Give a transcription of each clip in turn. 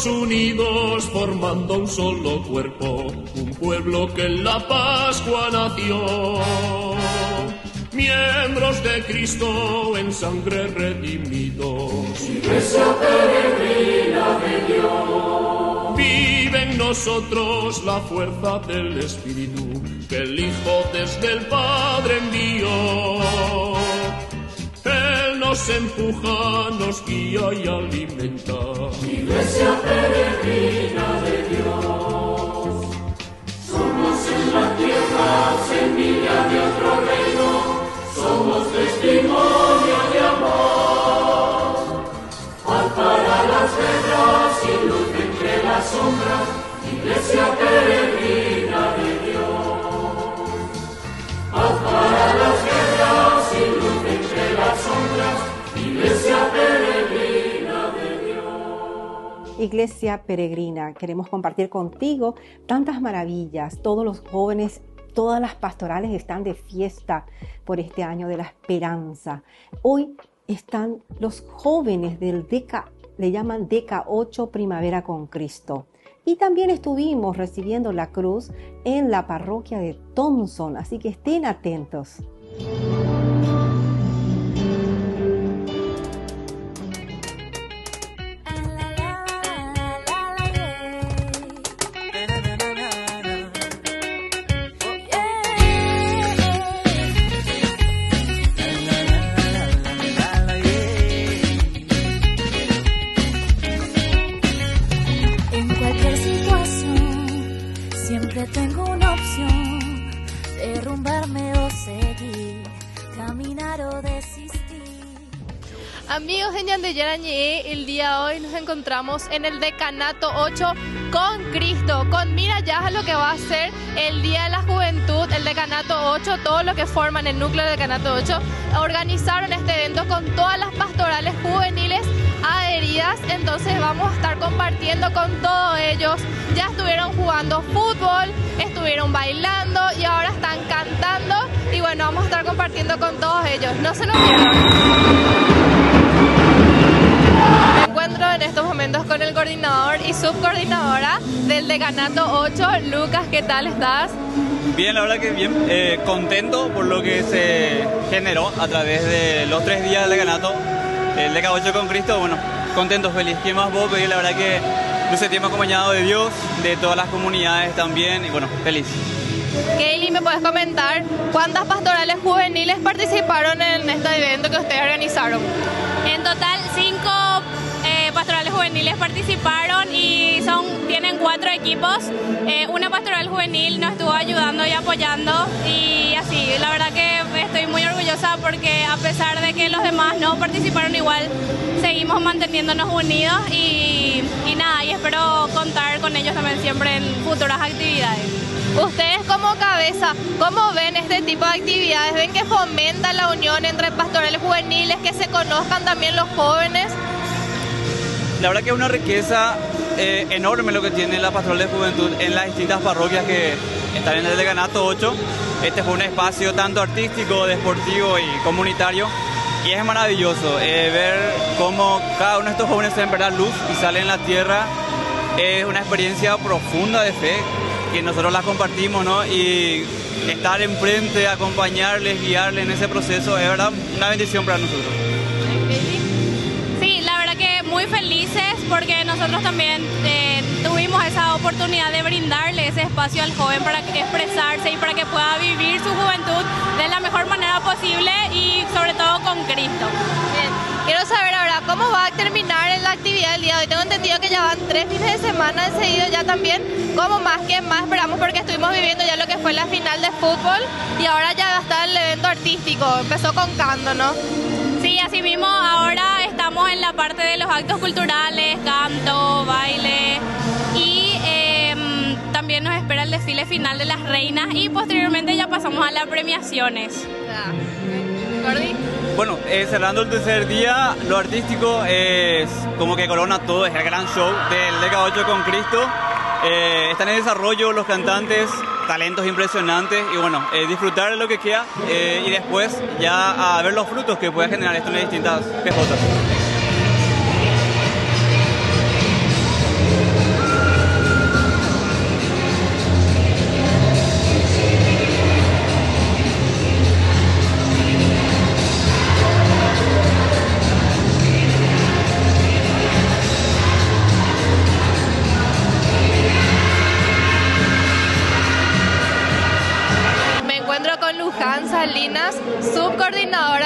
todos unidos formando un solo cuerpo, un pueblo que en la Pascua nació. Miembros de Cristo en sangre redimidos, Iglesia peregrina de Dios. Vive en nosotros la fuerza del Espíritu que el Hijo desde el Padre envió. Él nos empuja, nos guía y alimenta. Iglesia peregrina de Dios. Somos en la tierra semilla de otro reino. Somos testimonio de amor. Paz para las guerras y luz entre las sombras. Iglesia peregrina de Dios. Paz para las guerras y luz entre las sombras. Iglesia peregrina de Dios. Iglesia peregrina, queremos compartir contigo tantas maravillas. Todos los jóvenes, todas las pastorales están de fiesta por este año de la esperanza. Hoy están los jóvenes del DECA, le llaman DECA 8 Primavera con Cristo. Y también estuvimos recibiendo la cruz en la parroquia de Thompson, así que estén atentos. Tengo una opción, derrumbarme o seguir, caminar o desistir. Amigos de Ñandeyarañe, el día de hoy nos encontramos en el Decanato 8 con Cristo, con mira ya a lo que va a ser el Día de la Juventud, el Decanato 8, todos los que forman el núcleo del Decanato 8, organizaron este evento con todas las pastorales juveniles adheridas, entonces vamos a estar compartiendo con todos ellos. Ya estuvieron jugando fútbol, estuvieron bailando y ahora están cantando y bueno, vamos a estar compartiendo con todos ellos, no se nos pierdan. Me encuentro en estos momentos con el coordinador y subcoordinadora del Decanato 8, Lucas, ¿qué tal estás? Bien, la verdad que bien, contento por lo que se generó a través de los 3 días del decanato, el Deca 8 con Cristo, bueno, contento, feliz. ¿Qué más vos pedís? La verdad que ese tiempo acompañado de Dios, de todas las comunidades también, y bueno, feliz. Kaylee, ¿me puedes comentar cuántas pastorales juveniles participaron en este evento que ustedes organizaron? En total 5 pastorales juveniles participaron y tienen 4 equipos. Una pastoral juvenil nos estuvo ayudando y apoyando y así, la verdad que estoy muy orgullosa porque a pesar de que los demás no participaron igual, seguimos manteniéndonos unidos y nada, y espero contar con ellos también siempre en futuras actividades. Ustedes como cabeza, ¿cómo ven este tipo de actividades? ¿Ven que fomenta la unión entre pastorales juveniles, que se conozcan también los jóvenes? La verdad que es una riqueza enorme lo que tiene la pastoral de juventud en las distintas parroquias que están en el Decanato 8. Este fue un espacio tanto artístico, deportivo y comunitario. Y es maravilloso ver cómo cada uno de estos jóvenes se en verdad luz y sale en la tierra. Es una experiencia profunda de fe que nosotros la compartimos, ¿no? Y estar enfrente, acompañarles, guiarles en ese proceso, es verdad una bendición para nosotros. Sí, la verdad que muy felices porque nosotros también tuvimos esa oportunidad de brindarle ese espacio al joven para expresarse y para que pueda vivir su juventud de la mejor manera posible y sobre todo con Cristo. Bien. Quiero saber ahora, ¿cómo va a terminar la actividad del día de hoy? Tengo entendido que ya van 3 fines de semana seguidos ya también. ¿Cómo más? ¿Qué más esperamos? Porque estuvimos viviendo ya lo que fue la final de fútbol y ahora ya está el evento artístico. Empezó con canto, ¿no? Sí, así mismo ahora estamos en la parte de los actos culturales, canto, baile y también nos espera el desfile final de las reinas y posteriormente ya pasamos a las premiaciones. ¿Gordi? Bueno, cerrando el tercer día, lo artístico es como que corona todo, es el gran show del Deca 8 con Cristo. Están en desarrollo los cantantes, talentos impresionantes y bueno, disfrutar de lo que queda y después ya a ver los frutos que puede generar esto en las distintas PJs.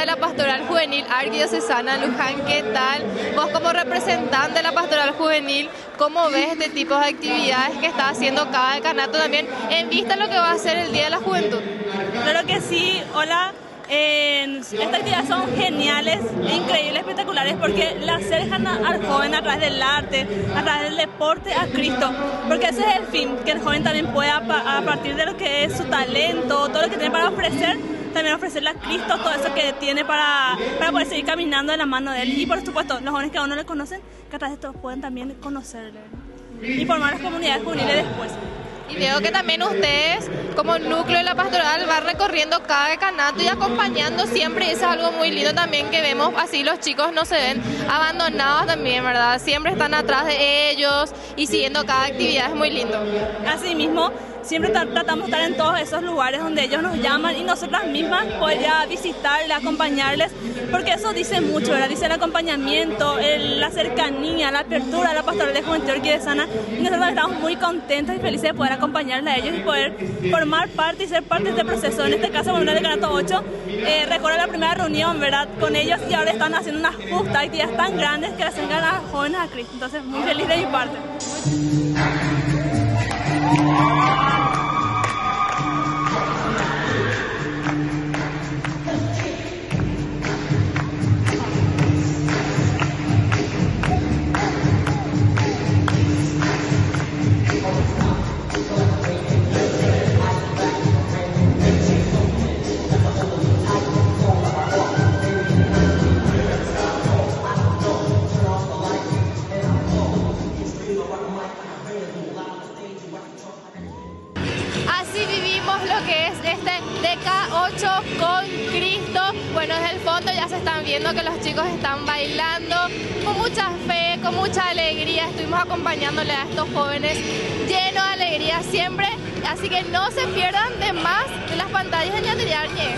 la Pastoral Juvenil Arquidiocesana Luján. ¿Qué tal? Vos como representante de la Pastoral Juvenil, ¿cómo ves este tipo de actividades que está haciendo cada decanato también en vista de lo que va a ser el Día de la Juventud? Claro que sí, hola. Estas actividades son geniales, increíbles, espectaculares porque le acercan al joven a través del arte, a través del deporte a Cristo, porque ese es el fin, que el joven también pueda a partir de lo que es su talento, todo lo que tiene para ofrecer, también ofrecerle a Cristo todo eso que tiene para poder seguir caminando de la mano de Él. Y por supuesto, los jóvenes que aún no le conocen, que a través de esto pueden también conocerle y formar las comunidades juveniles después. Y veo que también ustedes, como núcleo de la pastoral, van recorriendo cada decanato y acompañando siempre. Y eso es algo muy lindo también que vemos, así los chicos no se ven abandonados también, ¿verdad? Siempre están atrás de ellos y siguiendo cada actividad, es muy lindo. Así mismo, siempre tratamos de estar en todos esos lugares donde ellos nos llaman y nosotras mismas poder ya visitarles, acompañarles, porque eso dice mucho, ¿verdad? Dice el acompañamiento, la cercanía, la apertura de la pastoral de Juventud Arquidiocesana, y nosotros estamos muy contentos y felices de poder acompañarles a ellos y poder formar parte y ser parte de este proceso. En este caso, bueno, el decanato 8, recuerdo la primera reunión, ¿verdad? Con ellos, y ahora están haciendo unas justas actividades tan grandes que le acercan a los jóvenes a Cristo. Entonces, muy feliz de mi parte. Con Cristo. Bueno, desde el fondo ya se están viendo que los chicos están bailando con mucha fe, con mucha alegría. Estuvimos acompañándole a estos jóvenes llenos de alegría siempre, así que no se pierdan de más de las pantallas de Ñande Yarñe.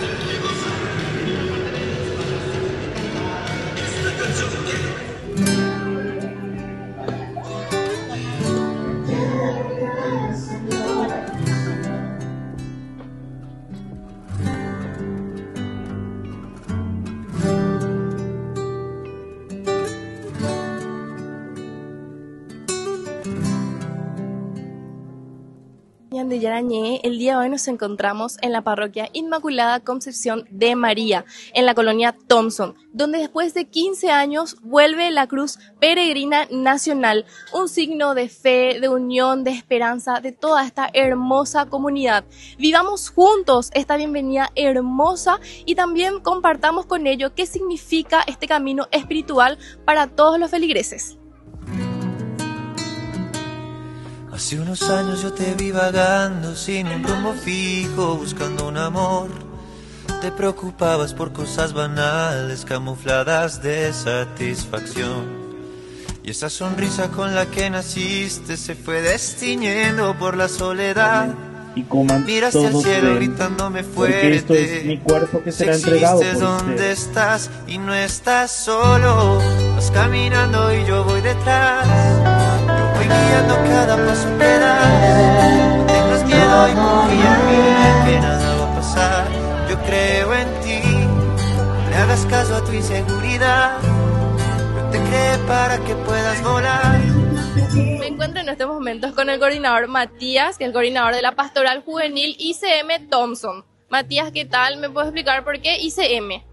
De Yarañé, el día de hoy nos encontramos en la parroquia Inmaculada Concepción de María, en la colonia Thompson, donde después de 15 años vuelve la Cruz Peregrina Nacional, un signo de fe, de unión, de esperanza de toda esta hermosa comunidad. Vivamos juntos esta bienvenida hermosa y también compartamos con ello qué significa este camino espiritual para todos los feligreses. Hace unos años yo te vi vagando sin un rumbo fijo, buscando un amor. Te preocupabas por cosas banales, camufladas de satisfacción. Y esa sonrisa con la que naciste se fue destiñendo por la soledad. Y coman miraste al cielo gritándome fuerte, esto es mi cuerpo que será entregado por dónde usted. estás y no estás solo. Vas caminando y yo voy detrás. Voy guiando cada paso que das. No tengas miedo y confía en mí, que nada va a pasar. Yo creo en ti, no le hagas caso a tu inseguridad. Yo te creé para que puedas volar. Me encuentro en estos momentos con el coordinador Matías, que es el coordinador de la Pastoral Juvenil ICM Thompson. Matías, ¿qué tal? ¿Me puedes explicar por qué ICM?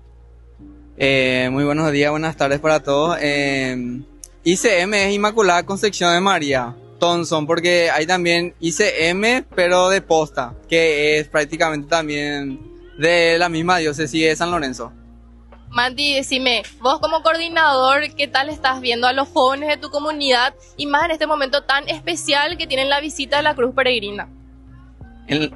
Muy buenos días, buenas tardes para todos. ICM es Inmaculada Concepción de María, Thompson, porque hay también ICM, pero de posta, que es prácticamente también de la misma diócesis de San Lorenzo. Mati, decime, vos como coordinador, ¿qué tal estás viendo a los jóvenes de tu comunidad y más en este momento tan especial que tienen la visita de la Cruz Peregrina?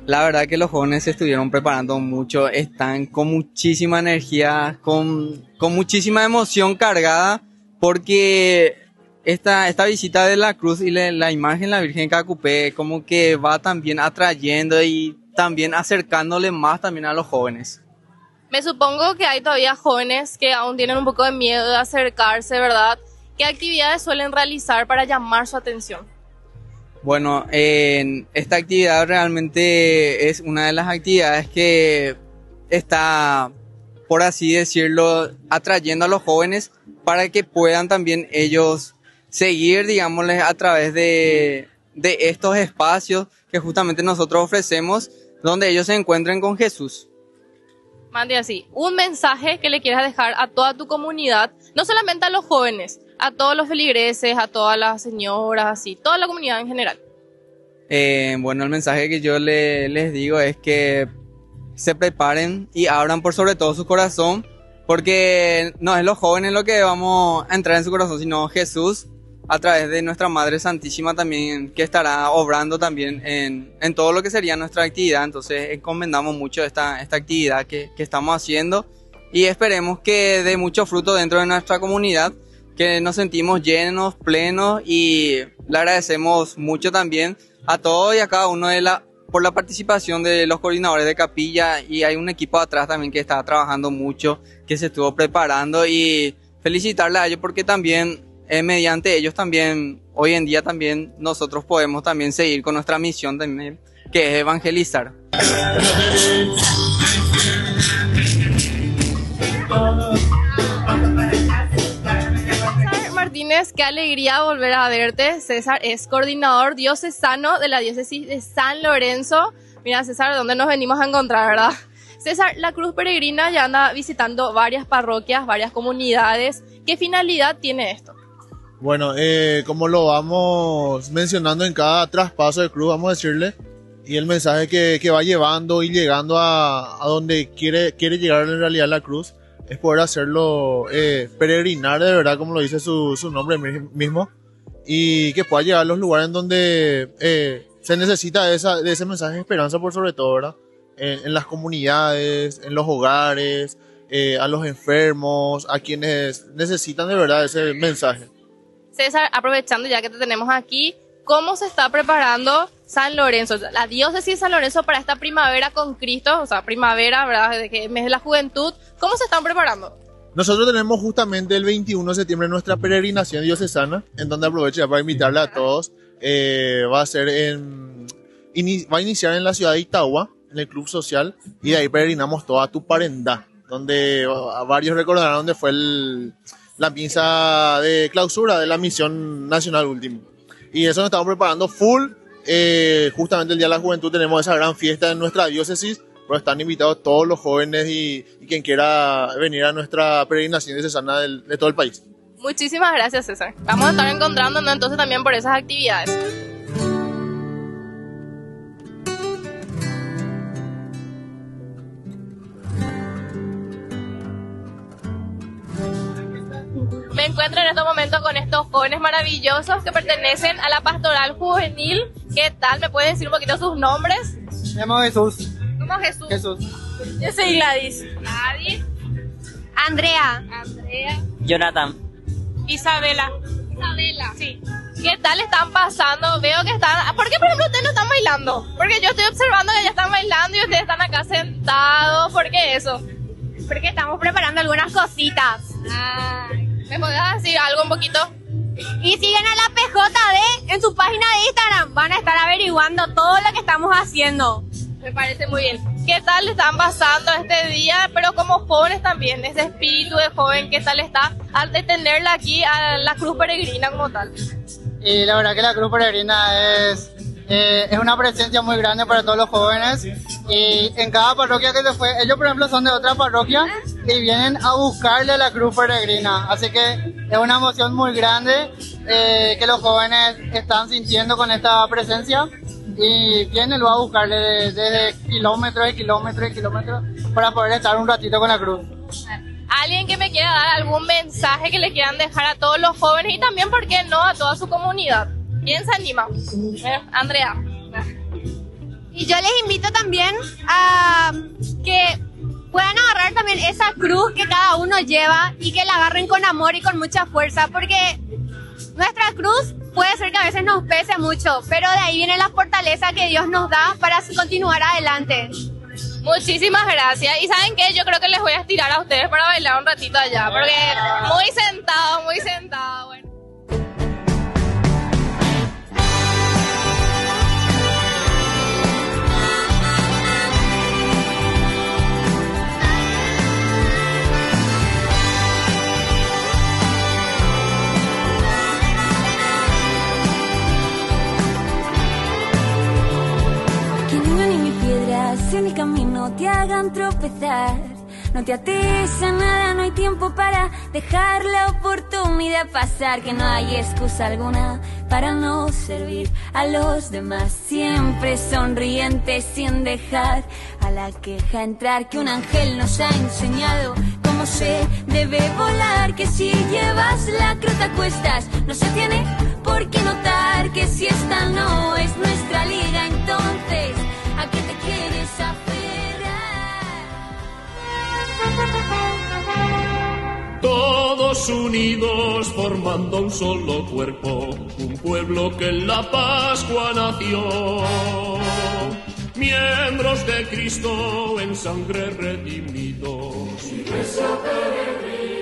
La verdad que los jóvenes se estuvieron preparando mucho, están con muchísima energía, con muchísima emoción cargada, porque esta visita de la cruz y la imagen de la Virgen de Cacupé como que va también atrayendo y también acercándole más también a los jóvenes. Me supongo que hay todavía jóvenes que aún tienen un poco de miedo de acercarse, ¿verdad? ¿Qué actividades suelen realizar para llamar su atención? Bueno, esta actividad realmente es una de las actividades que está por así decirlo, atrayendo a los jóvenes para que puedan también ellos seguir, digámosles, a través de estos espacios que justamente nosotros ofrecemos, donde ellos se encuentren con Jesús. Mande así, un mensaje que le quieras dejar a toda tu comunidad, no solamente a los jóvenes, a todos los feligreses, a todas las señoras, así, toda la comunidad en general. Bueno, el mensaje que yo les digo es que se preparen y abran por sobre todo su corazón, porque no es los jóvenes lo que vamos a entrar en su corazón, sino Jesús a través de nuestra Madre Santísima también, que estará obrando también en todo lo que sería nuestra actividad. Entonces encomendamos mucho esta actividad que estamos haciendo y esperemos que dé mucho fruto dentro de nuestra comunidad, que nos sentimos llenos, plenos, y le agradecemos mucho también a todos y a cada uno por la participación de los coordinadores de capilla, y hay un equipo atrás también que está trabajando mucho, que se estuvo preparando, y felicitarle a ellos porque también mediante ellos también hoy en día también nosotros podemos también seguir con nuestra misión también, que es evangelizar. Martínez, qué alegría volver a verte. César es coordinador diocesano de la diócesis de San Lorenzo. Mira, César, ¿dónde nos venimos a encontrar, verdad? César, la Cruz Peregrina ya anda visitando varias parroquias, varias comunidades. ¿Qué finalidad tiene esto? Bueno, como lo vamos mencionando en cada traspaso de cruz, vamos a decirle, y el mensaje que va llevando y llegando a donde quiere llegar en realidad la cruz, es poder hacerlo peregrinar de verdad, como lo dice su nombre mismo, y que pueda llegar a los lugares en donde se necesita de ese mensaje de esperanza por sobre todo, ¿verdad? En las comunidades, en los hogares, a los enfermos, a quienes necesitan de verdad ese mensaje. César, aprovechando ya que te tenemos aquí, ¿cómo se está preparando San Lorenzo, la diócesis de San Lorenzo, para esta primavera con Cristo? O sea, primavera, ¿verdad? De que mes de la juventud. ¿Cómo se están preparando? Nosotros tenemos justamente el 21 de septiembre nuestra peregrinación diocesana, en donde aprovecho ya para invitarle a todos. Va a iniciar en la ciudad de Itagua, en el Club Social, y de ahí peregrinamos toda Tuparendá, donde varios recordarán donde fue la misa de clausura de la misión nacional último. Y eso nos estamos preparando full. Justamente el Día de la Juventud tenemos esa gran fiesta en nuestra diócesis, pero están invitados todos los jóvenes y quien quiera venir a nuestra peregrinación diocesana de todo el país. Muchísimas gracias, César. Vamos a estar encontrándonos entonces también por esas actividades. Me encuentro en estos momentos con estos jóvenes maravillosos que pertenecen a la pastoral juvenil. ¿Qué tal? ¿Me pueden decir un poquito sus nombres? Me llamo Jesús. ¿Cómo Jesús? Jesús. Yo soy Gladys. Gladys. Andrea. Jonathan. Isabela. Sí. ¿Qué tal están pasando? Veo que están... ¿Por qué, por ejemplo, ustedes no están bailando? Porque yo estoy observando que ya están bailando y ustedes están acá sentados. ¿Por qué eso? Porque estamos preparando algunas cositas. ¿Me podés decir algo un poquito? Y siguen a la PJD en su página de Instagram. Van a estar averiguando todo lo que estamos haciendo. Me parece muy bien. ¿Qué tal están pasando este día? Pero como jóvenes también, ese espíritu de joven, ¿qué tal está al de tenerla aquí a la Cruz Peregrina como tal? Y la verdad que la Cruz Peregrina es una presencia muy grande para todos los jóvenes. Y en cada parroquia que se fue, ellos por ejemplo son de otra parroquia y vienen a buscarle a la Cruz Peregrina. Así que es una emoción muy grande que los jóvenes están sintiendo con esta presencia. Y vienen luego a buscarle desde kilómetros y kilómetros y kilómetros para poder estar un ratito con la cruz. ¿Alguien que me quiera dar algún mensaje que le quieran dejar a todos los jóvenes y también, por qué no, a toda su comunidad? ¿Quién se anima? Andrea. Y yo les invito también a que puedan agarrar también esa cruz que cada uno lleva y que la agarren con amor y con mucha fuerza, porque nuestra cruz puede ser que a veces nos pese mucho, pero de ahí viene la fortaleza que Dios nos da para continuar adelante. Muchísimas gracias. Y ¿saben qué? Yo creo que les voy a estirar a ustedes para bailar un ratito allá, porque muy sentado, bueno. en el camino te hagan tropezar. No te ates a nada, no hay tiempo para dejar la oportunidad pasar. Que no hay excusa alguna para no servir a los demás. Siempre sonriente sin dejar a la queja entrar. Que un ángel nos ha enseñado cómo se debe volar. Que si llevas la cruz a cuestas no se tiene por qué notar. Que si esta no es nuestra liga, entonces ¿a qué te quieres aferrar? Todos unidos formando un solo cuerpo, un pueblo que en la Pascua nació. Miembros de Cristo en sangre redimidos. Iglesia peregrina.